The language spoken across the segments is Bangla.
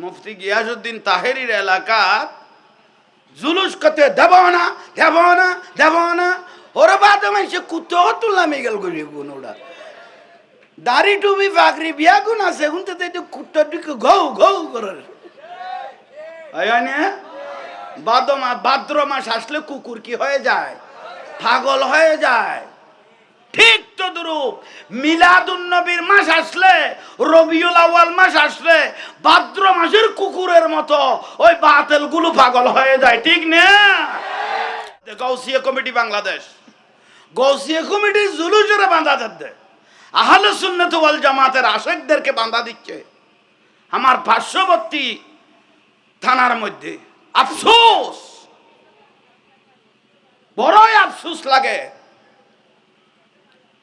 মুফতি গিয়াসউদ্দিন তাহেরির এলাকা জুলুস করতে দেব না দেব না দেব না ওরা বাদ সে কুত্তো তুললাম এগেল করি ওরা দাড়ি টুবি পাগড়ি বিয়া গুণ আছে শুনতে তো কুত্তার দিকে ঘৌ ঘৌ করে ভাদ্র মাস আসলে কুকুর কি হয়ে যায় পাগল হয়ে যায় ঠিক তো দুরূপ মিলাদুন নবীর মাস আসলে রবিউল আউয়াল মাস আসলে ভাদ্র মাসের কুকুরের মতো ওই বাতিল গুলো পাগল হয়ে যায় ঠিক না গাউসিয়া কমিটি বাংলাদেশ গাউসিয়া কমিটি জুলুসের বাঁধা দেয় আহলে সুন্নাত ওয়াল জামাতের আশিকদেরকে বাঁধা দিচ্ছে আমার পার্শ্ববর্তী থানার মধ্যে আফসোস বড়ই আফসোস লাগে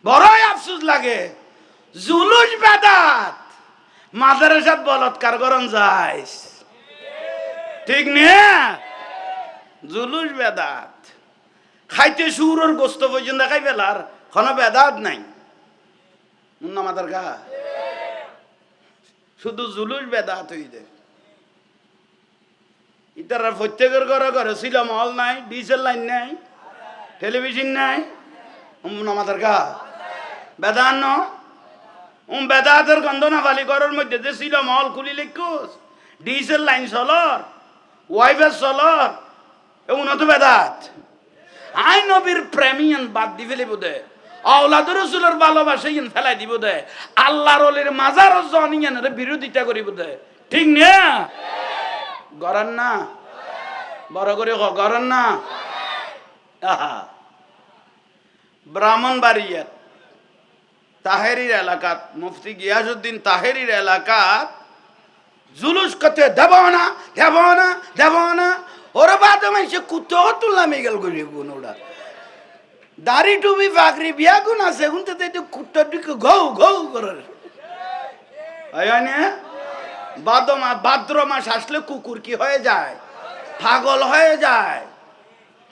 বড়ই আফসোস লাগে জুলুস বেদাত মাদ্রাসাত বলৎকার করন যায় ঠিক না জুলুস বেদাত খাইতে শুয়োরের গোস্ত পর্যন্ত খাই ফেলার কোনো বেদাত নাই মুন্না মাদার গা শুধু জুলুস বেদাত হইতে ইতারা প্রত্যেকের ঘরে ঘরে ছিল মহল নাই ডিজেল লাইন নাই টেলিভিশন নাই মুন্না মাদার গা বেদান বেদাতের গন্ধ না ফালি ঘরের মধ্যে যে ছিল মহল খুলি লিখুস ডিজেল লাইন চলর ওয়াইফাই চলর এমন তো বেদাত আই নবীর প্রেমিয়ান বাদ দি ফেলে বোধে আওলাদ রাসূলের ভালোবাসা ইন ফেলাই দিব দে আল্লাহর ওলির মাজার জনিয়ানের বিরোধিতা করিব দে ঠিক না গরান না বড় করে গরান না ব্রাহ্মণবাড়িয়া তাহেরির এলাকাত মুফতি গিয়াসউদ্দিন তাহেরির এলাকাত জুলুস করতে দেব না দেব না দেব না ওরা বাদ সে কুত্তো তুললাম এগেল করি ওরা দাড়ি টুবি পাগড়ি বিয়া গুণ আছে শুনতে তো কুত্তার দিকে ঘৌ ঘৌ করে ভাদ্র মাস আসলে কুকুর কি হয়ে যায় পাগল হয়ে যায়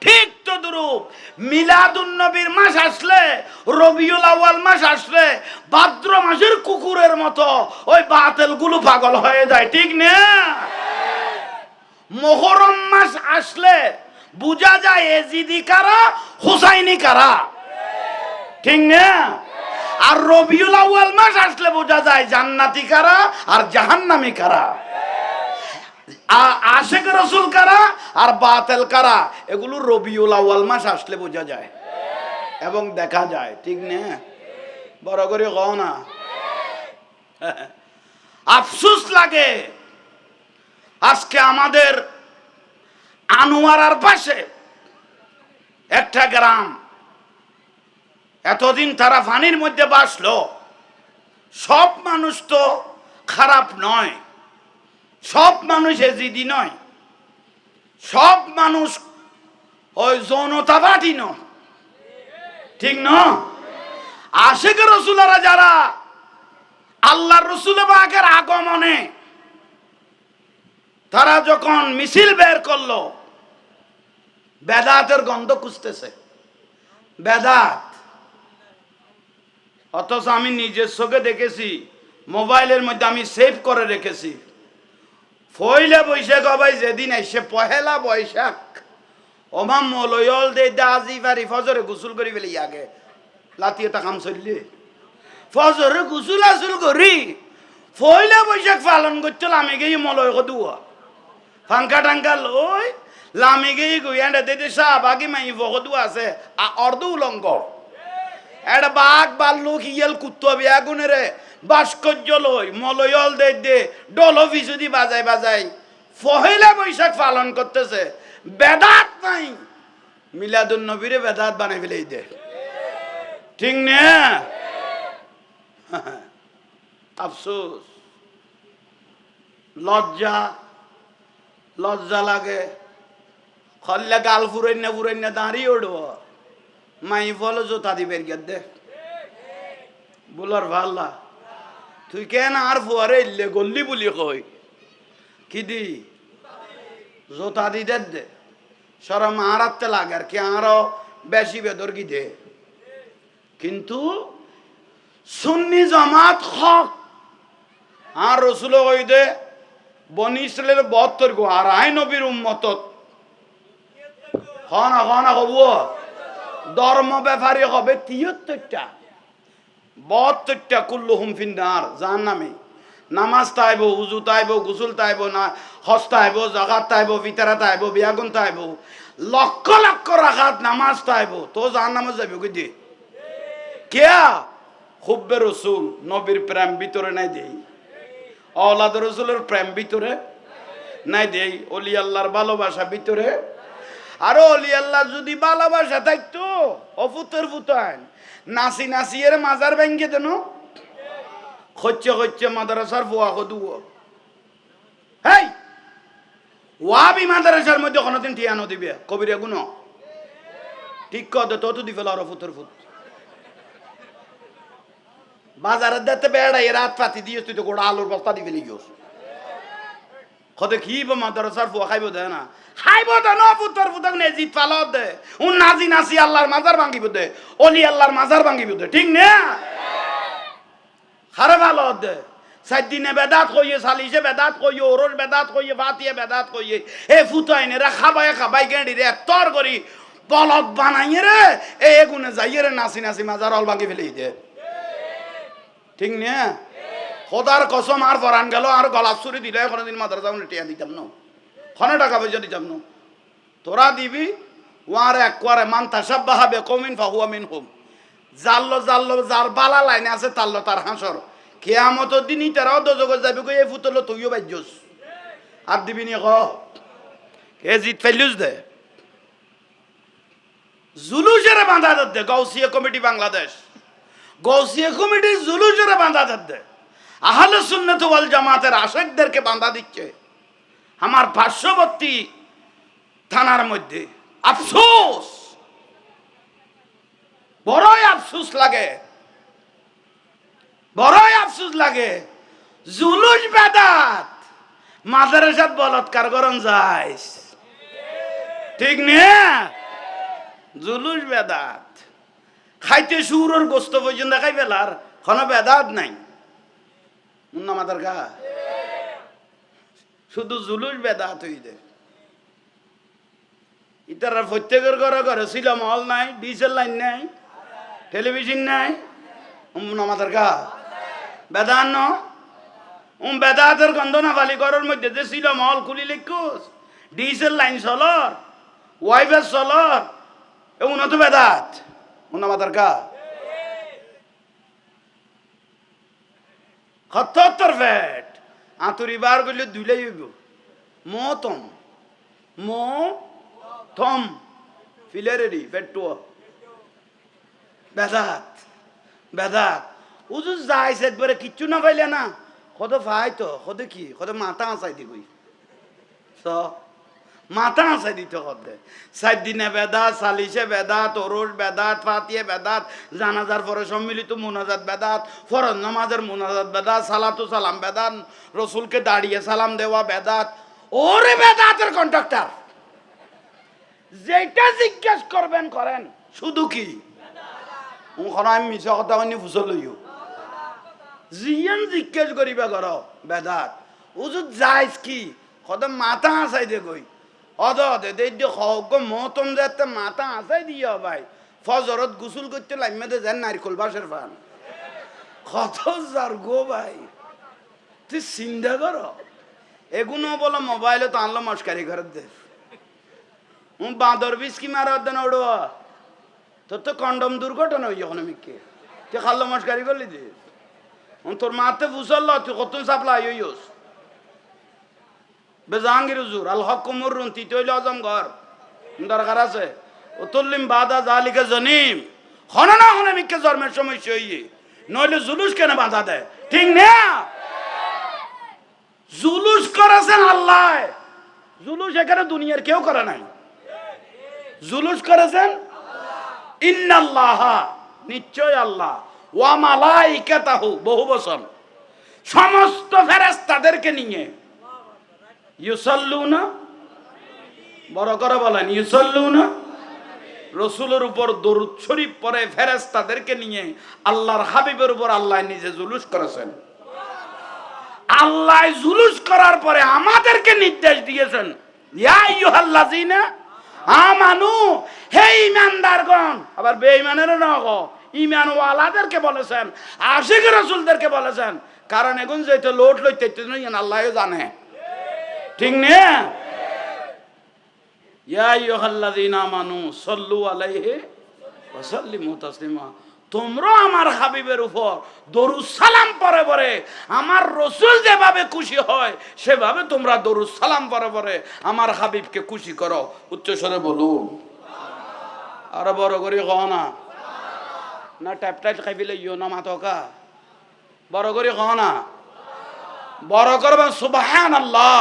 ঠিক তো দুরূপ মিলাদুন নবীর মাস আসলে রবিউল আউয়াল মাস আসলে ভাদ্র মাসের কুকুরের মতো ওই বাতিল গুলো পাগল হয়ে যায় ঠিক না মুহররম মাস আসলে বুঝা যায় এজিদি কারা হুসাইনি কারা ঠিক না আর রবিউল আউয়াল মাস আসলে বোঝা যায় জান্নাতি কারা আর জাহান্নামী কারা আশিক রাসূল কারা আর বাতিল কারা এগুলো রবিউল আউয়াল মাস আসলে বোঝা যায় এবং দেখা যায় ঠিক না বড় করে কও না আফসোস লাগে আজকে আমাদের আনোয়ারার পাশে একটা গ্রাম এতদিন তারা পানির মধ্যে বাসলো সব মানুষ তো খারাপ নয় সব মানুষ এজিদি নয় সব মানুষ ওই যৌনতাবাদী নয় ঠিক না আশিক রাসূলরা যারা আল্লাহর রাসূল পাকের আগমনে তারা যখন মিছিল বের করলো বেদাতের গন্ধ খুঁজতেছে বেদাত অথচ আমি নিজের চোখে দেখেছি মোবাইলের মধ্যে আমি সেভ করে রেখেছি পয়লা বৈশাখ ভাই যেদিন এসে পহেলা বৈশাখ ওমাম মলয়ল দে দাজি পারি ফজরে গোসল করি ফেলি আগে লাতিয়েটা কাম চললে ফজরে গোসল আসল করি পয়লা বৈশাখ পালন করছিল আমি গিয়ে মলয় দুয়া ফাঙ্কা টাঙ্কা লই লামি গিয়ে গুইয়ান্ডা দিতে শাহবাগি মাই ভগদু আছে অর্ধ উলঙ্গ এটা বাঘ বাল্লুক ইয়েল কুত্তো বিয়াগুনে রে ভাস্কর্য লই মলয়ল দে দে ডল ফিসুদি বাজাই বাজাই পহেলা বৈশাখ পালন করতেছে বেদাত নাই মিলাদুন নবীরে বেদাত বানাই ফেলেই দে ঠিক না আফসোস লজ্জা লজ্জা লাগে খল্লে গাল ফুরাইনা দাঁড়িয়ে উঠব মাই ফল জোতা দিবের গেদে বলার ভাল্লা তুই কেন আর ফুয়ারে ইল্লে গল্লি বলি কই কি দি জোতা দি দে সরম আরাতে লাগে আর কি আরো বেশি বেদর কি দে কিন্তু সুন্নি জামাত হক আর রসুল কই দে বনি ইসরায়েলের 72 গো আর আই নবীর উম্মতত হনা হনা হব ধর্ম ব্যাপারী হবে 73টা 72টা কুল্লুহুম ফিন্নার জাহান্নামে। নামাজ তাইব, উজু তাইব, গোসল তাইব, না হজ তাইব, জাকাত তাইব, ফিতরা তাইব, বিয়াগুন তাইব, লক্ষ লক্ষ রাকাত নামাজ তাইব, তো জাহান্নামে যাবে কই দি কেয়া হুব্বে রসুল নবীর প্রেম ভিতরে নাই দেই, আওলাদ রসুলের প্রেম ভিতরে নাই দেই, অলি আল্লাহর ভালোবাসা ভিতরে। আরো অলি আল্লাহ যদি ভালোবাসা থাকতো অফুতের ফুতান নাসি নাসি এর মাজার ভেঙ্গে দেন খচ্ছে খচ্ছে মাদ্রাসার ফুয়া দুও হেই ওয়াবি মাদ্রাসার মধ্যে কোনোদিন টিয়ানো দিবে কবিরে গুণ ঠিক কত তো দি ফেল আরো ফুতের ফুত বাজারের দেখতে বেড়াই রাত পাতি দিয়ে তুই তো গোড়া আলুর বস্তা দিবে লিগিস কদে কি মাদ্রাসার ফুয়া খাইব দে না খাইব দে না ফুতর ফুতক নে জিত পাল দে ও নাজি নাসি আল্লাহর মাজার ভাঙিব দে অলি আল্লাহর মাজার ভাঙিব দে ঠিক না খারে ভালো দে সাত দিনে বেদাত কইয়ে সালিশে বেদাত কইয়ে ওরস বেদাত কইয়ে ফাতিয়ে বেদাত কইয়ে এ ফুতাইনে রে খাবাই খাবাই গেঁড়ি রে তর করি বলদ বানাইয়ে রে এগুনে যাইয়ে রে নাসি নাসি মাজার অল ভাঙি ফেলে দে ঠিক না খোদার কসম আর পরান গেল আর গলা চুরি দিলে কোনোদিন মাদ্রাসা টিয়া দিতাম না খনে টাকা পয়সা দিতাম না তোরা দিবি ওয়ার এক করে মান তাসাব্বাহা বিকওমিন ফাহুয়া মিনহুম জাল্লো জাল্লো যার বালা লাইনে আছে তাল্লো তার হাসর কিয়ামতের দিনই তারাও দজগত যাবে কই এই ফুতলো তুইও বাইজস আর দিবি নি ক কে জিত ফেলুস দে জুলুসের বাঁধা দে গাউসিয়া কমিটি বাংলাদেশ গাউসিয়া কমিটির জুলুসের বাঁধা দে আহলে সুন্নাত ওয়াল জামাতের আশিকদেরকে বাঁধা দিচ্ছে আমার পার্শ্ববর্তী থানার মধ্যে। আফসোস বড়ই আফসোস লাগে বড়ই আফসোস লাগে জুলুস বেদাত মাদ্রাসাত বলৎকার করন যাইস ঠিক না জুলুস বেদাত খাইতে সুরের গোস্ত পর্যন্ত খাই ফেলার কোনো বেদাত নাই মুন্না মাদার গা শুধু জুলুস বেদাত হই দে ইতারা প্রত্যেকের ঘরে ঘরে ছিল মহল নাই ডিজেল লাইন নাই টেলিভিশন নাই মুন্না মাদার গা বেদান ন বেদাতের গন্ধ না ফালি ঘরের মধ্যে যে ছিল মহল খুলি লিখুস ডিজেল লাইন চলর ওয়াইফাই চলর এমন তো বেদাত মুন্না মাদার গা খত্তর ফেট আতুরি বার করলে দুইলাই হইব মতম থম ফিলেরেরি ফেটুয়া বেদাত বেদাত ও যে যাইছে একবারে কিচ্ছু না পাইলে না কত ভাই তো কত কি কত মাথা আঁচাই দি কই মাথা আঁচাই দিতে কদে 7 দিনে বেদাত সালিশে বেদাত ওরস বেদাত ফাতিয়ে বেদাত জানাজার পরে সম্মিলিত মুনাজাত বেদাত ফরজ নামাজের মুনাজাত বেদাত সালাতু সালাম বেদাত রসুলকে দাঁড়িয়ে সালাম দেওয়া বেদাত ওরে বেদাতের কন্ট্রাক্টর যেটা জিজ্ঞেস করবেন করেন শুধু কি ওখানে আমি মিছা কথা বলি ফুসল লইও জিয়ান জিজ্ঞেস করিবা কর বেদাত উজুত যাইস কি কত মাথা আসাই দে কই অদ দে দে হক মতম যাতে মাথা আসাই দিও ভাই ফজরত গোসল করতে লাইমে দে যান নারকল বাসের ফান কত যার গো ভাই তুই চিন্তা কর এগুলো বলো মোবাইলে তো আনলো মস্কারি ঘরের দে বাঁদর বিষ কি মারা দেন ওড়ো তোর তো কন্ডম দুর্ঘটনা হই যখন আমি কে তুই খাল্লো মস্কারি করলি দে তোর মাতে ফুসল তুই কত সাপ্লাই হইস বেজাহাঙ্গীর হুজুর আল হক মুররুন তিতইল আজম ঘর দরকার আছে উতুল্লিম বাদা জালিকা জনিম হনা না হনা মিকে জন্মের সমস্যা হইয়ে নইলে জুলুস কেন বাধা দেয় ঠিক না জুলুস করেছেন আল্লাহ জুলুস এখানে দুনিয়ার কেউ করে নাই জুলুস করেছেন ইন্নাল্লাহ নিশ্চয় আল্লাহ ওয়া মালাইকাতাহু বহু বচন সমস্ত ফেরেশতাদেরকে নিয়ে ইউসাল্লুনা বড় করে বলেন ইউসাল্লুনা রসুলের উপর দরুদ শরীফ পড়ে ফেরেশতাদেরকে নিয়ে আল্লাহর হাবিবের উপর আল্লাহ নিজে জুলুস করেছেন আল্লাহ জুলুস করার পরে আমাদেরকে নির্দেশ দিয়েছেন, ইয়া আইয়ুহাল্লাযিনা আমানু, হে ঈমানদারগণ। আবার বেঈমানেরও না গো, ঈমানওয়ালাদেরকে বলেছেন, আশিক রাসূলদেরকে বলেছেন। কারণ এখন যেটা লোট লইতে আল্লাহও জানে, ঠিক না? ইয়া আইয়ুহাল্লাযিনা আমানু সাল্লু আলাইহি ওয়া সাল্লিমু তাসলিমা। তোমরা আমার হাবিবের উপর দরুদ সালাম পরে পরে, আমার রসুল যেভাবে খুশি হয় সেভাবে তোমরা দরুদ সালাম পরে পরে আমার হাবিবকে খুশি করো। উচ্চস্বরে বলুন, আরো বড় করে কও না, না ট্যাপটাইট খাই ফেলে ইয়ো না মাতকা, বড় করে কও না, বড় করবেন সুবহানাল্লাহ।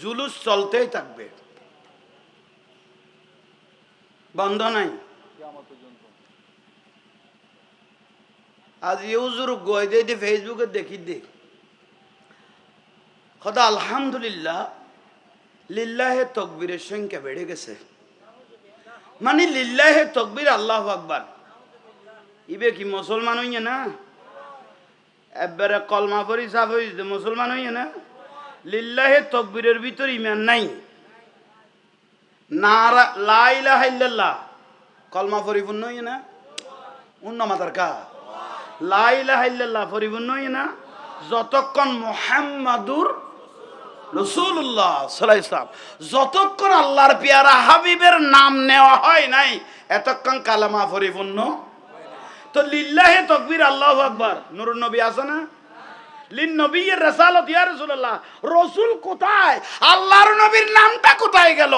জুলুস চলতেই থাকবে, বন্ধ নাই। আজ ইউজুর গই দিয়ে ফেসবুকে দেখি দেখ খোদা আলহামদুলিল্লাহ, লিল্লাহে তকবীরের সংখ্যা বেড়ে গেছে। মানে লিল্লাহে তকবীর, আল্লাহু আকবার। ইবে কি মুসলমান হইয়ে না? একবারে কলমা পড়ি সাফ হইছে, মুসলমান হইয়ে না? লিল্লাহে তকবীরের ভিতর ঈমান নাই। নারা লা ইলাহা ইল্লাল্লাহ কলমা পরিপূর্ণ হইয়ে না? অন্য মাতার কা লা ইলাহা ইল্লাল্লাহ পরিপূর্ণ হইয়ে না যতক্ষণ মুহাম্মাদুর রাসূলুল্লাহ সাল্লাল্লাহু আলাইহি ওয়াসাল্লাম, যতক্ষণ আল্লাহর পেয়ারা হাবিবের নাম নেওয়া হয় নাই, এতক্ষণ কালেমা পরিপূর্ণ। তো লিল্লাহে তাকবীর, আল্লাহু আকবার। নূরুন নবী আছে না? লিন নবিয়্যির রাসালাত, ইয়া রাসূলুল্লাহ, রাসূল কোথায়? আল্লাহর নবীর নামটা কোথায় গেল?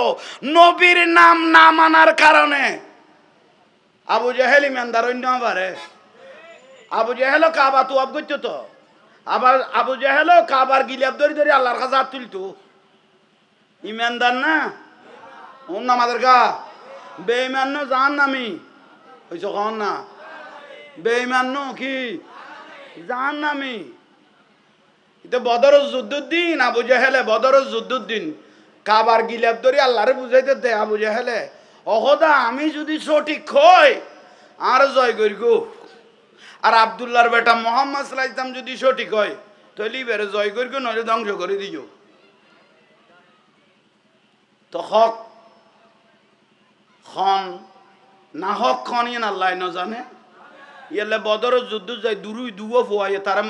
নবীর নাম না মানার কারণে আবু জাহেল ইমানদার অন্য পারে। আবু জাহেলও কাবা তুয়াব করতো, তো আবার আবু জাহেলও কাবার গিলাপ ধরে ধরে আল্লাহর কাছে হাত তুলতো। ইমানদার না? অন্য আমাদের গা বেঈমান না জাহান্নামী হইছো, কন না বেঈমান ন কি জাহান্নামী। এটা বদরের যুদ্ধুদ্দিন, আবু জাহেলে বদরের যুদ্ধুদ্দিন কাবার গিলাপ ধরে আল্লাহরে বুঝাইতে দে। আবু জাহেলে অহদা আমি যদি সঠিক হই আর জয় করি গো, আর আব্দুল্লাহর বেটা মোহাম্মদ সাল্লাল্লাহু আলাইহি ওয়াসাল্লাম যদি সঠিক হয় তাহলে বেরে জয় করি গো, নইলে ধ্বংস করে দিও। তো হক খন না হক খন ইয়ে আল্লাহ ন জানে। ইয়ালে বদরের যুদ্ধ যাই দুরুই দুও ফোয়াইয়ে তারা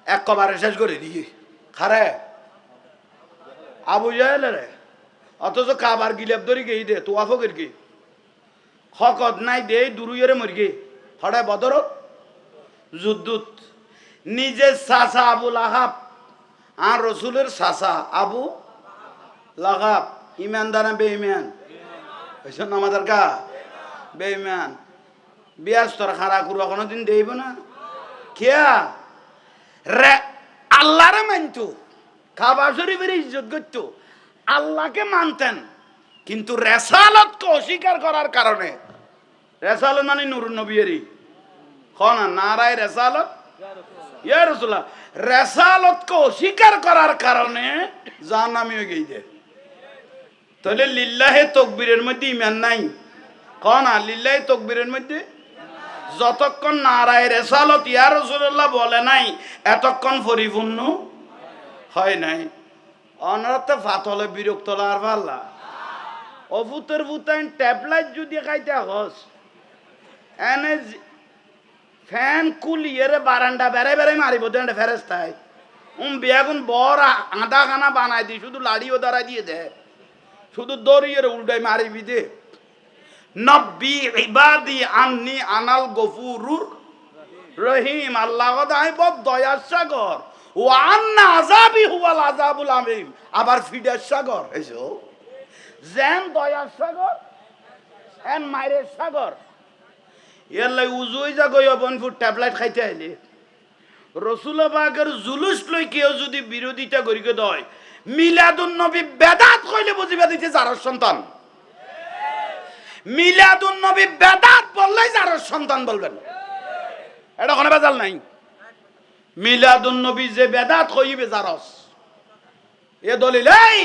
এক কবারে শেষ করে দিয়ে খারে আবু জাহেল রে। অথচ কাবার গিলাপ ধরি গেই দে তো আফকের কি হকত নাই দে দুরুইয়ের মরগে হঠাৎ বদর যুদ্ধুত নিজের চাচা আবু লাহাব আর রসুলের চাচা আবু লাহাব ইমানদার না বেঈমান? হইছেন আমাদের কা বেঈমান। বিয়াস তোর খারা করবো কোনোদিন দেইব না কিয়া রে। আল্লাহরে মানতো, কাবা শরীফের ইজ্জত করত, আল্লাহকে মানতেন, কিন্তু রেসালতকে অস্বীকার করার কারণে, রেসালত মানে নূরুন নবীরই খনা নারায় রেসালত, ইয়া রাসূলুল্লাহ, রেসালতকে অস্বীকার করার কারণে জাহান্নামী হয়ে গেছে। তাহলে লিল্লাহে তাকবীরের মধ্যে ঈমান নাই। খনা লিল্লাহে তাকবীরের মধ্যে যতক্ষণ নারায় রেসালত ইয়া রাসূলুল্লাহ বলে নাই এতক্ষণ পরিপূর্ণ হয় নাই। অনরতে ফাতলে বিরক্ত লার পাল্লা অভূতের ভূতাইন ট্যাবলেট যদি খাইতে হস এনে ফ্যান কুলিয়ে বারান্দা বেড়ে বেড়ে মারিব দেন ফেরেস্তায় বেগুন বড় আধা খানা বানাই দি, শুধু লাড়িও দাঁড়াই দিয়ে দে, শুধু দড়িয়ে উল্টাই মারিবি দে। নব্বি ইবাদি আন্নি আনাল গফুরুর রহিম। আল্লাহ আমি বড় দয়ার সাগর, ও আন্না আযাবি হুয়াল আযাবুল আলীম। আবার ফিডার সাগর এসো যেন দয়ার সাগর এন মাইরের সাগর। এর লাই উজুই যা গই বনফুট ট্যাবলেট খাইতে আইলে রসুল পাকের জুলুস লই কেউ যদি বিরোধিতা করিকে দয়, মিলাদুন নবী বেদাত কইলে বুঝিবা দিতে যার সন্তান। মিলাদুন নবী বেদাত বললেই যার সন্তান বলবেন, এটা কোনো বেজাল নাই। মিলাদুন নবী যে বেদাত কইবে জারস, এ দলিল। এই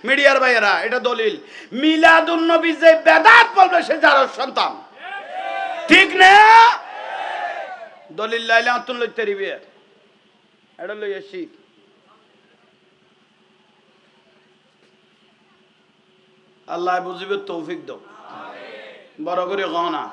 মিডিয়ার ভাইয়েরা এটা দলিল, মিলাদুন নবী যে বেদাত বলবে সে জারস সন্তান, ঠিক না? দলিল লাইলে আতুন লইতে রিবে এটা লইয়া শিখ। আল্লাহ বুঝিবে তৌফিক দাও, বড় করে কও না।